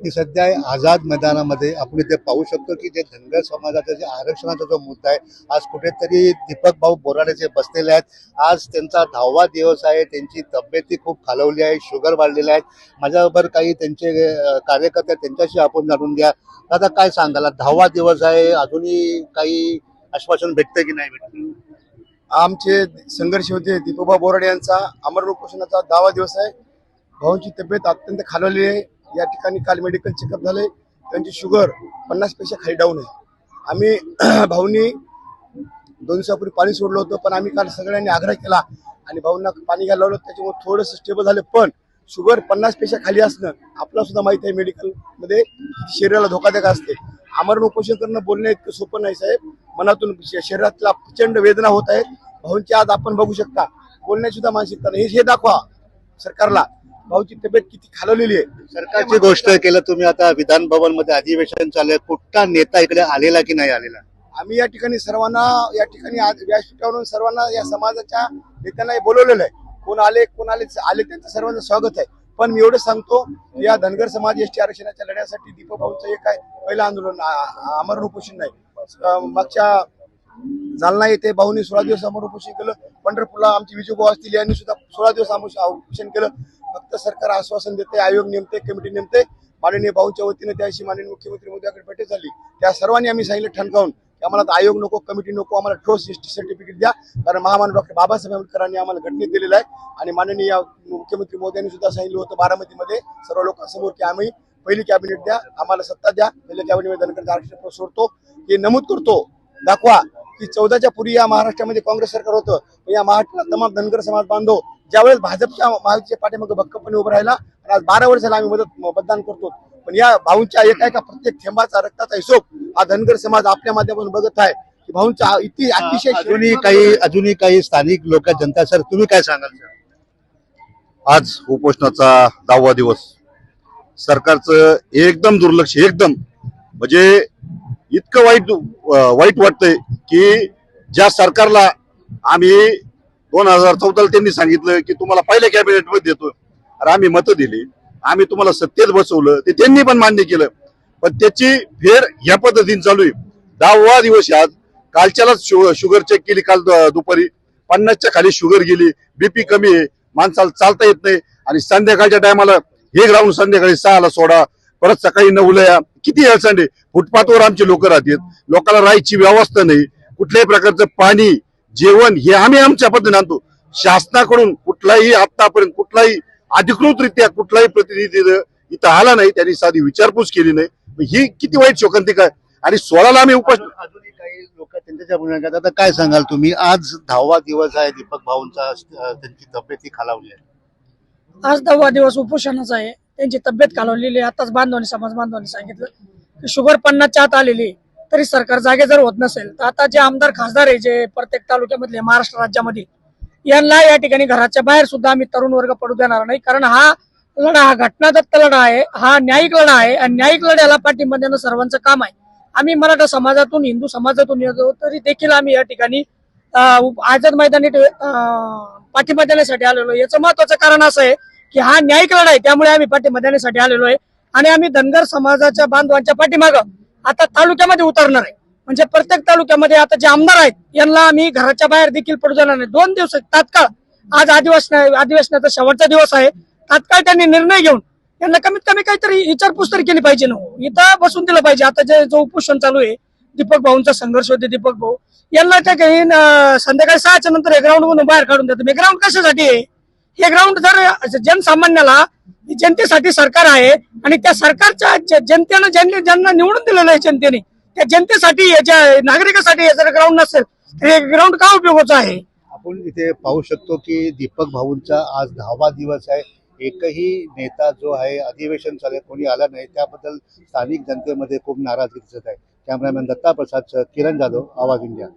की सध्या आझाद मैदानामध्ये आपण इथे पाहू शकतो की जे धनगर समाजाचा जे आरक्षणाचा जो मुद्दा आहे, आज कुठेतरी दीपक भाऊ बोराडे बसलेले आहेत. आज त्यांचा 10वा दिवस आहे. त्यांची तब्येती खूप खालवली आहे, शुगर वाढलेली आहे. माझ्याबरोबर काही त्यांचे कार्यकर्ते आहेत, त्यांच्याशी आपण जाणून घ्या. दादा काय सांगाल, 10वा दिवस आहे, अजूनही काही आश्वासन भेटते की नाही भेटते? आमचे संघर्ष होते दीपकभाऊ बोराडे यांचा अमर उपोषणाचा 10वा दिवस आहे. भाऊंची तब्येत अत्यंत खालवली आहे. या ठिकाणी काल मेडिकल चेकअप झाले. त्यांची शुगर 50 पेक्षा खाली डाऊन आहे. आम्ही भाऊंनी 2 दिवसापूर्वी पाणी सोडलं होतं, पण आम्ही काल सगळ्यांनी आग्रह केला आणि भाऊंना पाणी घ्यायला लावलं. त्याच्यामुळे थोडंसं स्टेबल झालं, पण शुगर 50 पेक्षा खाली असणं आपल्याला सुद्धा माहिती आहे मेडिकलमध्ये शरीराला धोकादायक असते. आमरण उपोषण करणं बोलणं इतकं सोपं नाही साहेब. मनातून शरीरातला प्रचंड वेदना होत आहेत. भाऊंची आज आपण बघू शकता बोलण्याची सुद्धा मानसिकता नाही. हे दाखवा सरकारला भाऊची तब्येत किती खालवलेली आहे. सरकारची गोष्ट केलं तुम्ही, आता विधान भवन मध्ये अधिवेशन चालू आहे, कुठला नेता इकडे आलेला की नाही आलेला? आम्ही या ठिकाणी सर्वांना आज व्यासपीठावरून सर्वांना या समाजाच्या नेत्यांना बोलवलेलं आहे. कोण आले त्यांचं सर्वांचं स्वागत आहे. पण मी एवढं सांगतो, या धनगर समाज एसटी आरक्षणाच्या लढ्यासाठी दीपक भाऊंचं एक आहे पहिलं आंदोलन, आमरण उपोषण नाही. मागच्या जालना येथे भाऊंनी 16 दिवस अमर उपोषण केलं. पंढरपूरला आमचे विजय भाऊ असतील यांनी सुद्धा 16 दिवस उपोषण केलं. फक्त सरकार आश्वासन देते, आयोग नेमते, कमिटी नेमते. माननीय भाऊंच्या वतीने त्याशी माननीय मुख्यमंत्री मोदींकडे भेट झाली. त्या सर्वांनी आम्ही सांगितलं ठणकावून की आम्हाला आयोग नको, कमिटी नको, आम्हाला ठोस एसटी सर्टिफिकेट द्या. कारण महामानव डॉक्टर बाबासाहेब आंबेडकरांनी आम्हाला घटनेत दिलेलं आहे. आणि माननीय मुख्यमंत्री मोदींनी सुद्धा सांगितलं होतं बारामतीमध्ये सर्व लोकांसमोर की आम्ही पहिली कॅबिनेट द्या, आम्हाला सत्ता द्या. पहिल्या कॅबिनेटमध्ये धनगर आरक्षण सोडतो हे नमूद करतो. दाखवा की 14च्या पूर्वी या महाराष्ट्रामध्ये काँग्रेस सरकार होतं. या महाराष्ट्राला तमाम धनगर समाज बांधव ज्यावेळेस भाजपच्या महायुतीच्या पाठीमागे भक्कमपणे उभं राहिला आणि आज 12 वर्षाला आम्ही मतदान करतो. पण या भाऊंच्या एका प्रत्येक थेंबाचा रक्ताचा हिशोब हा धनगर समाज आपल्या माध्यमातून बघत आहे की भाऊंचा इतकी अतिशय अजूनही काही स्थानिक लोक जनता, सर तुम्ही काय सांगाल? आज उपोषणाचा 10वा दिवस. सरकारचं एकदम दुर्लक्ष, एकदम म्हणजे इतकं वाईट वाटतंय की ज्या सरकारला आम्ही 2014 त्यांनी सांगितलं की तुम्हाला पहिल्या कॅबिनेट मध्ये देतो, अरे आम्ही मतं दिली, आम्ही तुम्हाला सत्तेत बसवलं, ते त्यांनी पण मान्य केलं. पण त्याची फेर ह्या पद्धतीने चालू आहे. 10वा दिवस आज. कालच्यालाच शुगर चेक केली, काल दुपारी 50च्या खाली शुगर गेली, बीपी कमी आहे, माणसाला चालता येत नाही. आणि संध्याकाळच्या टायमाला हे ग्राउंड संध्याकाळी 6ला सोडा, परत सकाळी 9ला या. किती अडचणी. फुटपाथवर आमचे लोक राहतात, लोकांना राहायची व्यवस्था नाही, कुठल्याही प्रकारचं पाणी जेवण हे आम्ही आमच्या पद्धतीने आणतो. शासनाकडून कुठलाही आतापर्यंत कुठलाही अधिकृतरित्या कुठलाही प्रतिनिधी इथं आला नाही, त्यांनी साधी विचारपूस केली नाही. ही किती वाईट शोकांतिका आहे. आणि 16ला आम्ही अजूनही काही लोक त्यांच्या म्हणतात. आता काय सांगाल तुम्ही, आज 10वा दिवस आहे दीपक भाऊंचा, त्यांची तब्येती खालावली आहे. आज 10वा दिवस उपोषणाचा आहे. त्यांची तब्येत खालवलेली आहे. आताच समाज बांधवांनी सांगितलं की शुगर 50च्या आत आलेली, तरी सरकार जागे जर होत नसेल तर आता जे आमदार खासदार आहे जे प्रत्येक तालुक्यामधले महाराष्ट्र राज्यामध्ये, यांना या ठिकाणी घराच्या बाहेर सुद्धा आम्ही तरुण वर्ग पडू देणार नाही. कारण हा लढा हा घटनादत्त लढा आहे, हा न्यायिक लढा आहे. आणि न्यायिक लढ्याला पाठिंबा देणं सर्वांचं काम आहे. आम्ही मराठा समाजातून, हिंदू समाजातून येतो, तरी देखील आम्ही या ठिकाणी आझाद मैदानी पाठिंबा देण्यासाठी आलेलो. याचं महत्वाचं कारण असं आहे की हा न्यायिक लढा आहे, त्यामुळे आम्ही पाठिंबा देण्यासाठी आलेलो आहे. आणि आम्ही धनगर समाजाच्या बांधवांच्या पाठीमागं आता तालुक्यामध्ये उतरणार आहे. म्हणजे प्रत्येक तालुक्यामध्ये आता जे आमदार आहेत यांना आम्ही घराच्या बाहेर देखील पडू देणार नाही. 2 दिवस तात्काळ, आज अधिवेशनाचा शेवटचा दिवस आहे, तात्काळ त्यांनी निर्णय घेऊन यांना कमीत कमी काहीतरी विचारपूस तरी केली पाहिजे ना, इथं बसून दिलं पाहिजे. आता जो उपोषण चालू आहे, दीपक भाऊंचा संघर्ष होते, दीपक भाऊ यांना त्या काही संध्याकाळी 6च्या नंतर हे ग्राउंड मधून बाहेर काढून देतो. हे ग्राउंड कशासाठी आहे? हे ग्राउंड जर जनसामान्याला, जनतेसाठी सरकार आहे आणि त्या सरकारच्या जनतेनं ज्यांना निवडून दिलेलं आहे जनतेने, त्या जनतेसाठी, याच्या नागरिकांसाठी जर ग्राउंड नसेल तर हे ग्राउंड का उपयोगाचं आहे? आपण इथे पाहू शकतो की दीपक भाऊंचा आज 10वा दिवस आहे. एकही नेता जो आहे, अधिवेशन चालू कोणी आला नाही, त्याबद्दल स्थानिक जनतेमध्ये खूप नाराजगी दिसत आहे. कॅमेरामॅन दत्ता प्रसाद, किरण जाधव, आवाज इंडिया.